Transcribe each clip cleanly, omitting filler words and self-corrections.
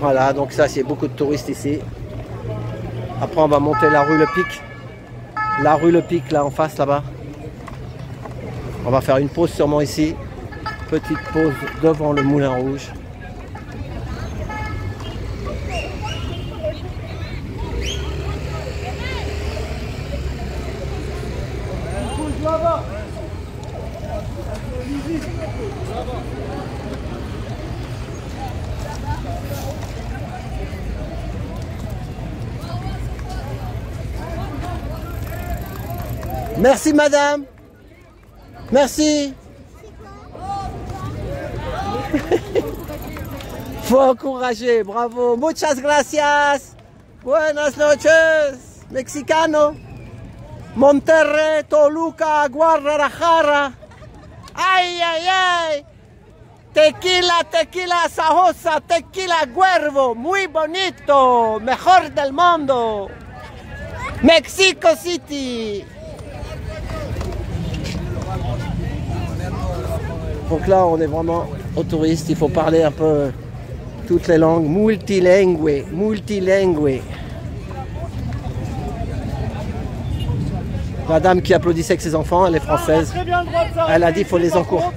Voilà, donc ça c'est beaucoup de touristes ici. Après on va monter la rue Le Pic. La rue Le Pic là en face là-bas. On va faire une pause sûrement ici. Petite pause devant le Moulin Rouge. Merci madame. Merci. Faut encourager, bravo. Muchas gracias. Buenas noches. Mexicano. Monterrey, Toluca, Guadalajara. Ay, ay, ay. Tequila, tequila, sajosa, tequila, Cuervo. Muy bonito. Mejor del mundo. Mexico City. Donc là, on est vraiment aux touristes. Il faut parler un peu toutes les langues. Multilingue, multilingue. La dame qui applaudissait avec ses enfants, elle est française. Elle a dit qu'il faut les encourager.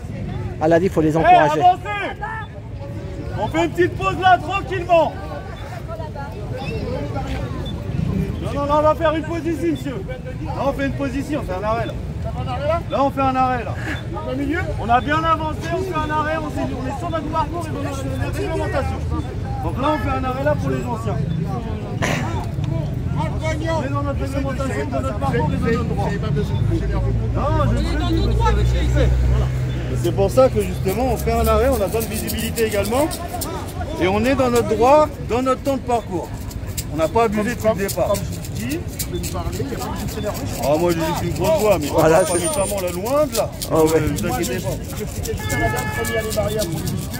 Elle a dit qu'il faut les encourager. On fait une petite pause là, tranquillement. Non, on va faire une pause ici, monsieur. Là, on fait une pause ici, on fait un arrêt là. Là, on fait un arrêt là. Au milieu, on a bien avancé, on fait un arrêt, on est sur notre parcours et dans notre réglementation. Donc là, on fait un arrêt là pour les anciens. On est dans notre réglementation, dans notre parcours et dans notre droit. Non, je vous le dis. C'est pour ça que justement, on fait un arrêt, on a besoin de visibilité également. Et on est dans notre droit, dans notre temps de parcours. On n'a pas abusé depuis le départ. Ah, moi j'ai juste une grosse voix, mais voilà, pas méchamment là loin de là. Oh, ouais. Ne vous inquiétez pas. J'expliquais juste à madame quand il y a les barrières pour les véhicules.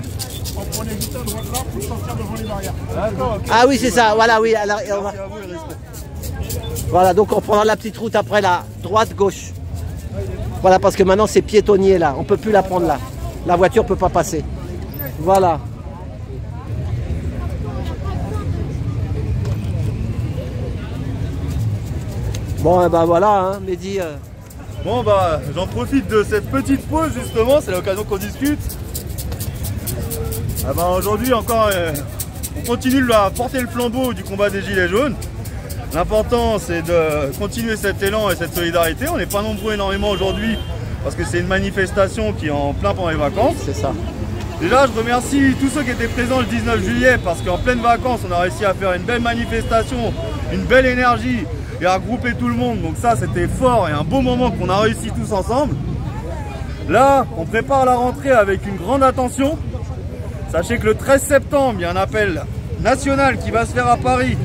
On prenait juste à droite là pour sortir devant les barrières. D'accord, ok. Ah oui, c'est ça, voilà, oui. Alors, on va... Voilà, donc on prendra la petite route après la droite-gauche. Voilà, parce que maintenant c'est piétonnier là, on ne peut plus la prendre là. La voiture ne peut pas passer. Voilà. Bon, et ben voilà, hein, Mehdi. Bon, bah, j'en profite de cette petite pause justement, c'est l'occasion qu'on discute. Ah bah, aujourd'hui encore, on continue à porter le flambeau du combat des Gilets jaunes. L'important c'est de continuer cet élan et cette solidarité. On n'est pas nombreux énormément aujourd'hui parce que c'est une manifestation qui est en plein pendant les vacances. C'est ça. Déjà je remercie tous ceux qui étaient présents le 19 juillet parce qu'en pleine vacances on a réussi à faire une belle manifestation, une belle énergie et à regrouper tout le monde. Donc ça c'était fort et un beau moment qu'on a réussi tous ensemble. Là on prépare la rentrée avec une grande attention. Sachez que le 13 septembre il y a un appel national qui va se faire à Paris.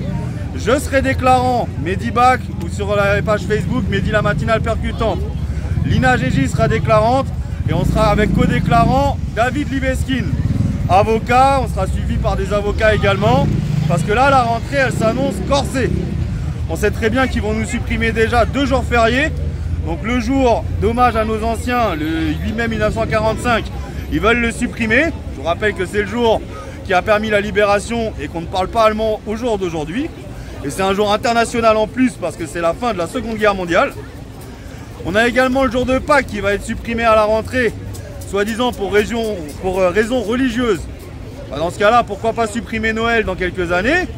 Je serai déclarant Mehdi Bac ou sur la page Facebook Mehdi la matinale percutante. Lina Gégi sera déclarante et on sera avec co-déclarant David Libeskine. Avocat, on sera suivi par des avocats également parce que là la rentrée elle s'annonce corsée. On sait très bien qu'ils vont nous supprimer déjà 2 jours fériés. Donc le jour d'hommage à nos anciens, le 8 mai 1945, ils veulent le supprimer. Je vous rappelle que c'est le jour qui a permis la libération et qu'on ne parle pas allemand au jour d'aujourd'hui. Et c'est un jour international en plus parce que c'est la fin de la Seconde Guerre mondiale. On a également le jour de Pâques qui va être supprimé à la rentrée, soi-disant pour raisons religieuses. Dans ce cas-là, pourquoi pas supprimer Noël dans quelques années?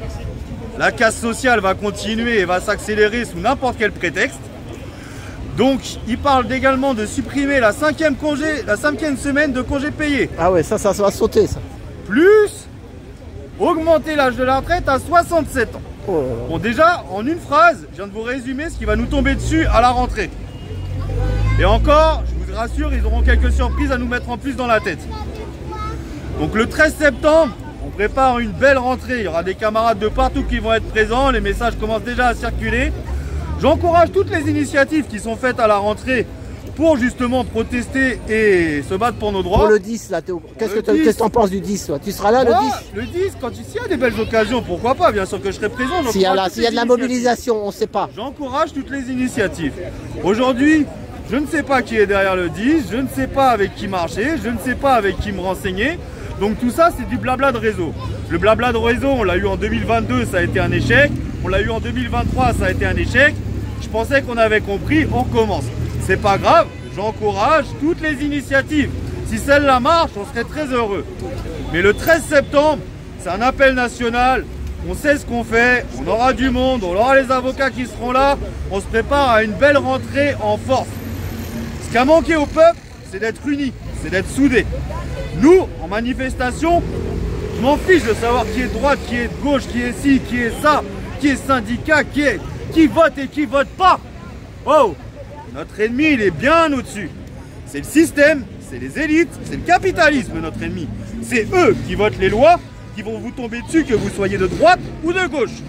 La casse sociale va continuer et va s'accélérer sous n'importe quel prétexte. Donc, il parle également de supprimer la 5e semaine de congé payé. Ah ouais, ça va sauter ça. Plus augmenter l'âge de la retraite à 67 ans. Oh. Bon déjà, en une phrase, je viens de vous résumer ce qui va nous tomber dessus à la rentrée. Et encore, je vous rassure, ils auront quelques surprises à nous mettre en plus dans la tête. Donc le 13 septembre, on prépare une belle rentrée. Il y aura des camarades de partout qui vont être présents. Les messages commencent déjà à circuler. J'encourage toutes les initiatives qui sont faites à la rentrée pour justement protester et se battre pour nos droits. Pour le 10 là, Théo, qu'est-ce que tu en penses du 10 toi? Tu seras là le 10? Le 10, s'il y a des belles occasions, pourquoi pas? Bien sûr que je serai présent. S'il y a de la mobilisation, on ne sait pas. J'encourage toutes les initiatives. Aujourd'hui, je ne sais pas qui est derrière le 10, je ne sais pas avec qui marcher, je ne sais pas avec qui me renseigner. Donc tout ça, c'est du blabla de réseau. Le blabla de réseau, on l'a eu en 2022, ça a été un échec. On l'a eu en 2023, ça a été un échec. Je pensais qu'on avait compris, on recommence. C'est pas grave, j'encourage toutes les initiatives. Si celle-là marche, on serait très heureux. Mais le 13 septembre, c'est un appel national. On sait ce qu'on fait, on aura du monde, on aura les avocats qui seront là. On se prépare à une belle rentrée en force. Ce qui a manqué au peuple, c'est d'être unis, c'est d'être soudés. Nous, en manifestation, je m'en fiche de savoir qui est de droite, qui est de gauche, qui est ci, qui est ça, qui est syndicat, qui vote et qui vote pas. Oh, notre ennemi, il est bien au-dessus. C'est le système, c'est les élites, c'est le capitalisme, notre ennemi. C'est eux qui votent les lois, qui vont vous tomber dessus, que vous soyez de droite ou de gauche.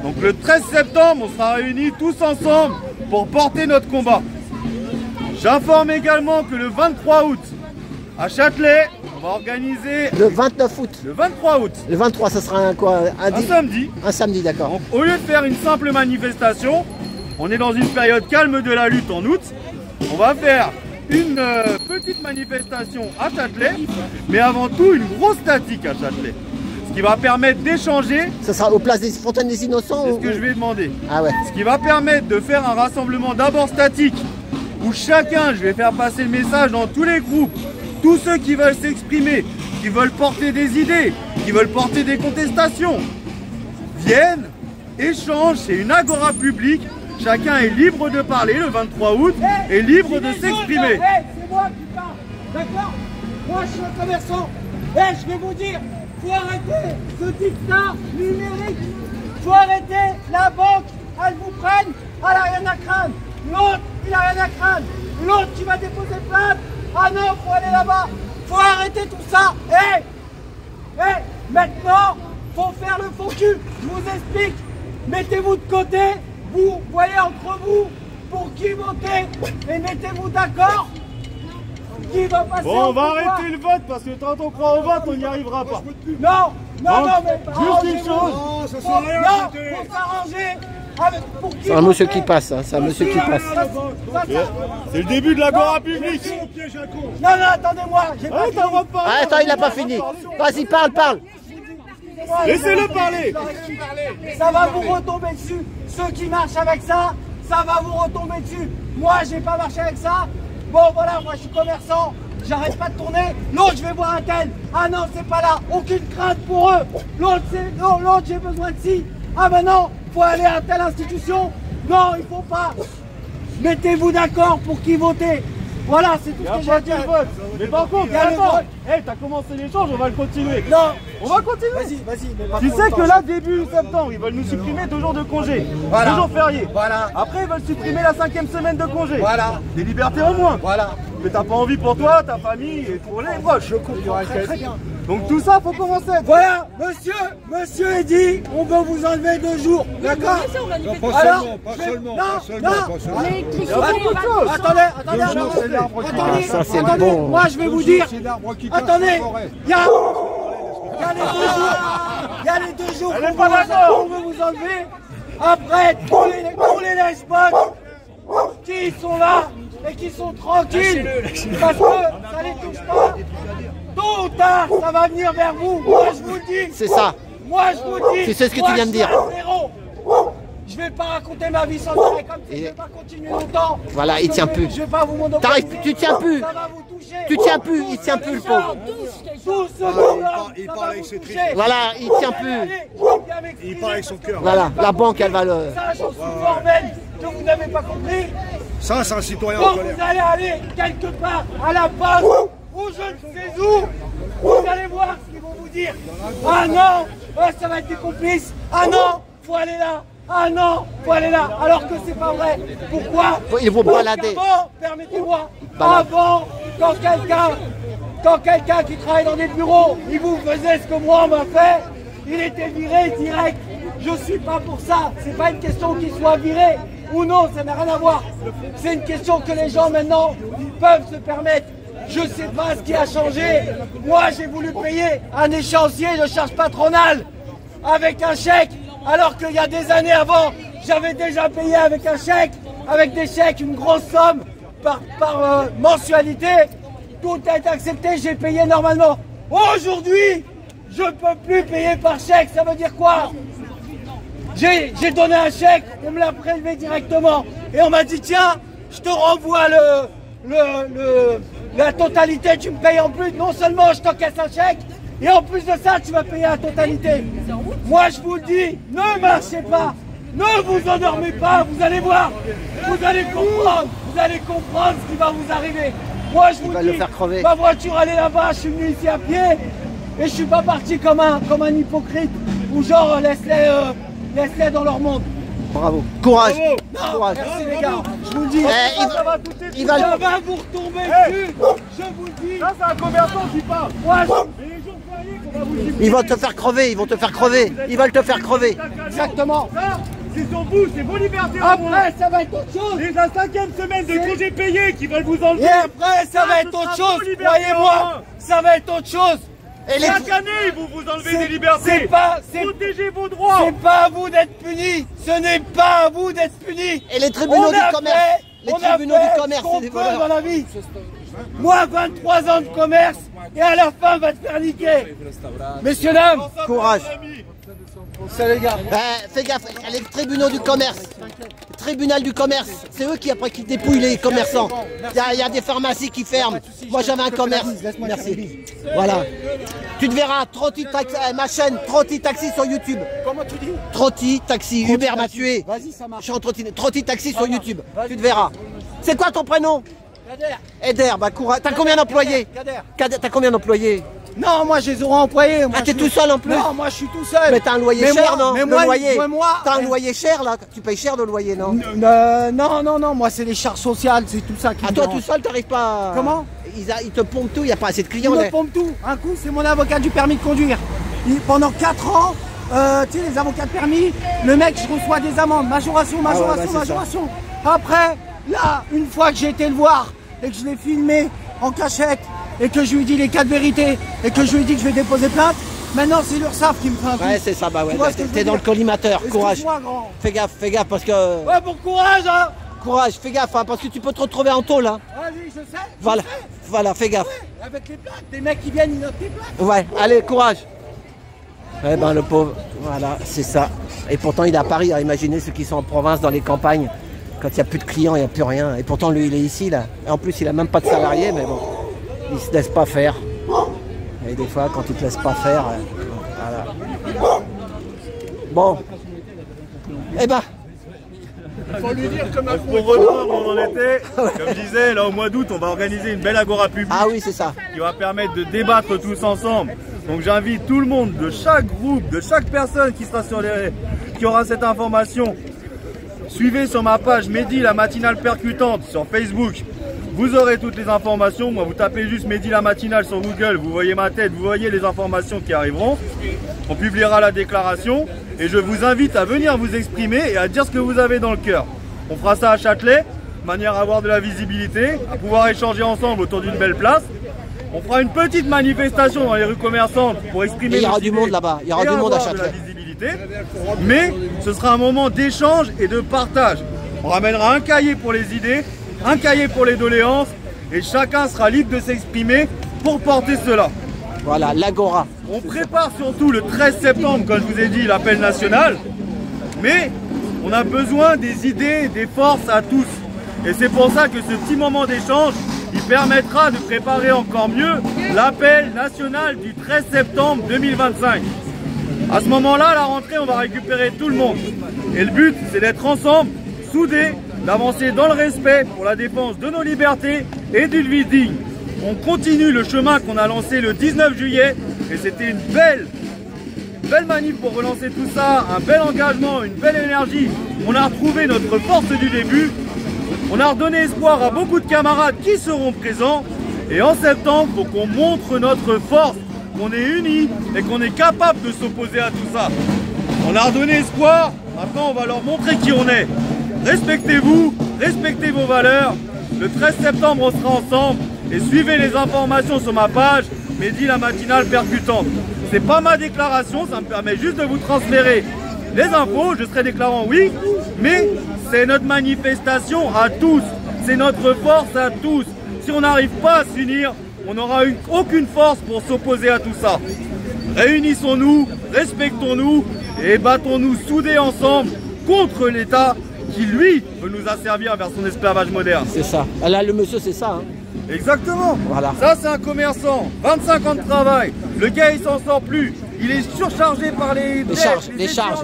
Donc le 13 septembre, on sera réunis tous ensemble pour porter notre combat. J'informe également que le 23 août, à Châtelet, on va organiser... Le 29 août. Le 23 août. Le 23, ça sera un quoi? Un samedi. Un samedi, d'accord. Donc au lieu de faire une simple manifestation, on est dans une période calme de la lutte en août. On va faire une petite manifestation à Châtelet, mais avant tout une grosse statique à Châtelet. Ce qui va permettre d'échanger. Ça sera aux places des Fontaines des Innocents? C'est ce que je vais demander. Ah ouais. Ce qui va permettre de faire un rassemblement d'abord statique, où chacun, je vais faire passer le message dans tous les groupes, tous ceux qui veulent s'exprimer, qui veulent porter des idées, qui veulent porter des contestations, viennent, échangent, c'est une agora publique, chacun est libre de parler le 23 août et libre de s'exprimer. C'est moi qui parle, d'accord? Moi je suis un commerçant, je vais vous dire, faut arrêter ce dictat numérique, faut arrêter, la banque, elle vous prenne, elle a rien à craindre, l'autre, il a rien à craindre, l'autre qui va déposer plainte, ah non, faut aller là-bas, faut arrêter tout ça, maintenant, faut faire le faux cul, je vous explique, mettez-vous de côté, vous voyez entre vous, pour qui voter, et mettez-vous d'accord, qui va passer. Bon, on va arrêter le vote, parce que quand on croit au vote, on n'y arrivera pas. Non, mais juste une chose. Non, faut s'arranger. C'est un monsieur qui passe, hein. C'est un monsieur qui passe. C'est le début de l'agora publique. Non, attendez-moi. Attends, il n'a pas fini. Vas-y, parle. Laissez-le parler. Ça va vous retomber dessus. Ceux qui marchent avec ça, ça va vous retomber dessus. Moi, j'ai pas marché avec ça. Bon, voilà, moi, je suis commerçant. J'arrête pas de tourner. L'autre, je vais voir un tel. Ah non, c'est pas là. Aucune crainte pour eux. L'autre, j'ai besoin de ci. Ah ben non, faut aller à telle institution. Non, il faut pas. Mettez-vous d'accord pour qui voter. Voilà, c'est tout ce que j'ai à dire. Mais par contre, attends, t'as commencé l'échange, on va le continuer. Non, on va continuer. Vas-y. Tu sais que là, début septembre, ils veulent nous supprimer 2 jours de congé. Voilà. 2 jours fériés. Voilà. Après, ils veulent supprimer la 5e semaine de congé. Voilà. Des libertés en moins. Voilà. Mais t'as pas envie pour toi, ta famille et pour les proches. Je comprends très bien. Donc tout ça, faut commencer. Voilà, monsieur est dit, on va vous enlever 2 jours, d'accord? Non, pas seulement. Attendez, Ça, c'est bon. moi je vais vous dire, attendez, il y a les 2 jours qu'on veut vous enlever, après tous les lèche-bottes qui sont là et qui sont tranquilles, parce que ça les touche pas. Tôt ou tard, ça va venir vers vous. Moi, je vous le dis. C'est ça. Moi, je vous le dis. Tu sais ce que tu viens de dire. Je vais pas raconter ma vie sans arrêt comme ça. Je vais pas continuer longtemps. Voilà, il tient plus. Je vais pas vous monopoliser. Tu tiens plus. Ça va vous toucher. Tu tiens plus. Il tient plus, le pauvre. Tous ceux qui parlent avec ses toucher. Voilà, il tient plus. Il parle avec son cœur. Voilà, la banque, elle va le... Ça, j'en suis formel que vous n'avez pas compris. Ça, c'est un citoyen en Quand colère. vous allez aller quelque part à la poste ou je ne sais où, vous allez voir ce qu'ils vont vous dire. Ah non, ça va être des complices. Ah non, faut aller là. Ah non, faut aller là. Alors que c'est pas vrai. Pourquoi? Ils vont balader. Avant, permettez-moi, avant, quand quelqu'un qui travaille dans des bureaux, il vous faisait ce que moi on m'a fait, il était viré direct. Je suis pas pour ça. C'est pas une question qu'il soit viré ou non, ça n'a rien à voir. C'est une question que les gens maintenant peuvent se permettre. Je sais pas ce qui a changé. Moi, j'ai voulu payer un échéancier de charges patronales avec un chèque, alors qu'il y a des années avant, j'avais déjà payé avec un chèque, avec des chèques, une grosse somme par mensualité. Tout a été accepté, j'ai payé normalement. Aujourd'hui, Je peux plus payer par chèque, ça veut dire quoi? J'ai donné un chèque, on me l'a prélevé directement. Et on m'a dit, tiens, je te renvoie la totalité, tu me payes en plus. Non seulement je t'encaisse un chèque, et en plus de ça, tu vas payer la totalité. Moi, je vous le dis, ne marchez pas, ne vous endormez pas, vous allez voir, vous allez comprendre ce qui va vous arriver. Moi, je vous le dis, ma voiture, elle est là-bas, je suis venu ici à pied, et je suis pas parti comme un hypocrite, ou genre, laisse-les dans leur monde. Bravo. Courage. Non, Courage. merci les gars, je vous le dis. Ça va tout il va vous retomber dessus, je vous le dis. Ça, c'est un commerçant qui parle. Moi, Et les jours fériés qu'on va vous dire. Ils vont te faire crever, ils vont te faire crever. Ils veulent te faire crever. exactement. Ça, c'est sur vous, c'est vos libertés. à vous. Après, ça va être autre chose. Et la 5e semaine de congés payés qui veulent vous enlever. Et après, ça va être autre chose. Croyez-moi, ça va être autre chose. Et les... Chaque année, vous enlevez des libertés. Protégez vos droits. C'est pas à vous d'être punis. Ce n'est pas à vous d'être punis. Et les tribunaux du commerce. Les tribunaux du commerce, c'est des voleurs. Dans la vie. Moi, 23 ans de commerce, et à la fin, va te faire niquer. Messieurs, dames, Courage. salut les gars. Fais gaffe, les tribunaux du commerce. Le tribunal du commerce, c'est eux qui après qui dépouillent les commerçants. Il y a des pharmacies qui ferment. Moi j'avais un commerce. Merci. Voilà. Tu te verras, Trotti Taxi, ma chaîne Trotti Taxi sur YouTube. Comment tu dis? Trotti Taxi, Uber m'a tué. Vas-y, ça marche. Je suis en trottinette. Trotti Taxi sur YouTube. Tu te verras. C'est quoi ton prénom? Kader. Eder, bah courage. T'as combien d'employés? Kader. T'as combien d'employés? Non, moi, je les aurais employés. Moi, Ah, t'es tout seul en plus? Non, moi, je suis tout seul. Mais t'as un loyer cher, non? Mais Le moi, loyer. T'as un eh, loyer cher là? Tu payes cher le loyer, non? non, moi, c'est les charges sociales, c'est tout ça qui Ah, me toi dérange. tout seul, t'arrives pas. Comment? Ils te pompent tout, il n'y a pas assez de clients. Il me là. pompe tout. Un coup, c'est mon avocat du permis de conduire. Pendant 4 ans, tu sais, les avocats de permis, le mec, je reçois des amendes, majoration. Après, là, une fois que j'ai été le voir et que je l'ai filmé en cachette et que je lui dis les 4 vérités et que je lui dis que je vais déposer plainte, maintenant c'est l'URSSAF qui me fait un coup. Ouais, c'est ça, bah ouais. Tu vois ce que je T'es veux dans le dire? collimateur, courage. Excuse-moi, grand. Fais gaffe parce que. Ouais, bon courage, hein. Courage, fais gaffe, hein, parce que tu peux te retrouver en tôle, hein. Vas-y, je sais. Voilà, fais gaffe. Ouais, avec les plaques, des mecs qui viennent, ils notent les plaques. Ouais, allez, courage. Eh ben, le pauvre, voilà, c'est ça. Et pourtant, il est à Paris, à imaginer ceux qui sont en province, dans les campagnes. Quand il n'y a plus de clients, il n'y a plus rien. Et pourtant, lui, il est ici, là. Et en plus, il n'a même pas de salarié, mais bon, il se laisse pas faire. Et des fois, quand il te laisse pas faire, voilà. Bon. Eh ben. Faut lui dire comme un Pour reprendre où on en était, comme je disais, là au mois d'août, on va organiser une belle agora publique Ah oui, c'est ça. qui va permettre de débattre tous ensemble. Donc j'invite tout le monde, de chaque groupe, de chaque personne qui sera qui aura cette information. Suivez sur ma page Mehdi la matinale percutante sur Facebook. Vous aurez toutes les informations. Moi, vous tapez juste Mehdi la matinale sur Google, vous voyez ma tête, vous voyez les informations qui arriveront. On publiera la déclaration et je vous invite à venir vous exprimer et à dire ce que vous avez dans le cœur. On fera ça à Châtelet, de manière à avoir de la visibilité, à pouvoir échanger ensemble autour d'une belle place. On fera une petite manifestation dans les rues commerçantes pour exprimer. Et il y aura nos du idées monde là-bas, il y aura et du monde à avoir de la Châtelet. visibilité. Mais ce sera un moment d'échange et de partage. On ramènera un cahier pour les idées, un cahier pour les doléances et chacun sera libre de s'exprimer pour porter cela. Voilà, l'agora. On prépare surtout le 13 septembre, comme je vous ai dit, l'appel national. Mais on a besoin des idées, des forces à tous. Et c'est pour ça que ce petit moment d'échange, il permettra de préparer encore mieux l'appel national du 13 septembre 2025. À ce moment-là, à la rentrée, on va récupérer tout le monde. Et le but, c'est d'être ensemble, soudés, d'avancer dans le respect pour la défense de nos libertés et d'une vie digne. On continue le chemin qu'on a lancé le 19 juillet et c'était une belle manif pour relancer tout ça, un bel engagement, une belle énergie. On a retrouvé notre force du début. On a redonné espoir à beaucoup de camarades qui seront présents. Et en septembre, il faut qu'on montre notre force, qu'on est unis et qu'on est capable de s'opposer à tout ça. On a redonné espoir, maintenant on va leur montrer qui on est. Respectez-vous, respectez vos valeurs. Le 13 septembre, on sera ensemble. Et suivez les informations sur ma page, Mehdi la matinale percutante. C'est pas ma déclaration, ça me permet juste de vous transférer les infos. Je serai déclarant, oui, mais c'est notre manifestation à tous. C'est notre force à tous. Si on n'arrive pas à s'unir, on n'aura eu aucune force pour s'opposer à tout ça. Réunissons-nous, respectons-nous et battons-nous soudés ensemble contre l'État qui, lui, veut nous asservir vers son esclavage moderne. C'est ça. Là, le monsieur, c'est ça. Hein. Exactement. Voilà. Ça, c'est un commerçant. 25 ans de travail. Le gars, il s'en sort plus. Il est surchargé par les charges. les charges.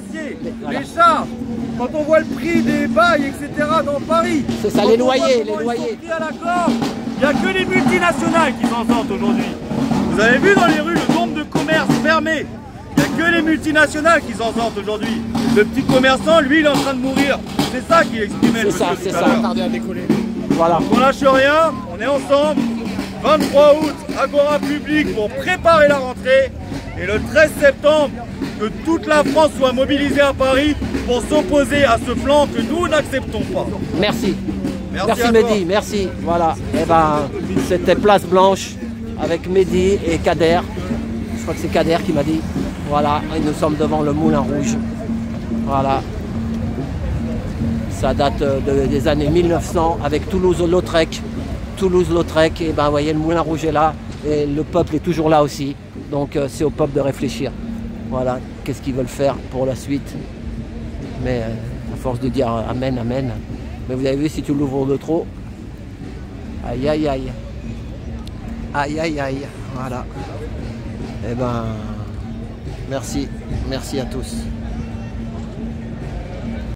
Quand on voit le prix des bails, etc. dans Paris. C'est ça, les loyers, les loyers. À la corde, il n'y a que les multinationales qui s'en sortent aujourd'hui. Vous avez vu dans les rues le nombre de commerces fermés. Il n'y a que les multinationales qui s'en sortent aujourd'hui. Le petit commerçant, lui, il est en train de mourir. C'est ça qu'il exprimait. C'est ça, c'est ça. À décoller. Voilà. On lâche rien, on est ensemble. 23 août, Agora Publique pour préparer la rentrée. Et le 13 septembre, que toute la France soit mobilisée à Paris pour s'opposer à ce plan que nous n'acceptons pas. Merci. Merci Mehdi, merci. Voilà. Et ben, c'était Place Blanche avec Mehdi et Kader. Je crois que c'est Kader qui m'a dit. Voilà, et nous sommes devant le Moulin Rouge. Voilà. Ça date des années 1900 avec Toulouse-Lautrec. Toulouse-Lautrec, et ben vous voyez, le Moulin Rouge est là et le peuple est toujours là aussi. Donc c'est au peuple de réfléchir. Voilà, qu'est-ce qu'ils veulent faire pour la suite. Mais à force de dire amen, amen. Mais vous avez vu, si tu l'ouvres de trop, aïe aïe aïe. Aïe aïe aïe. Voilà. Et ben merci à tous.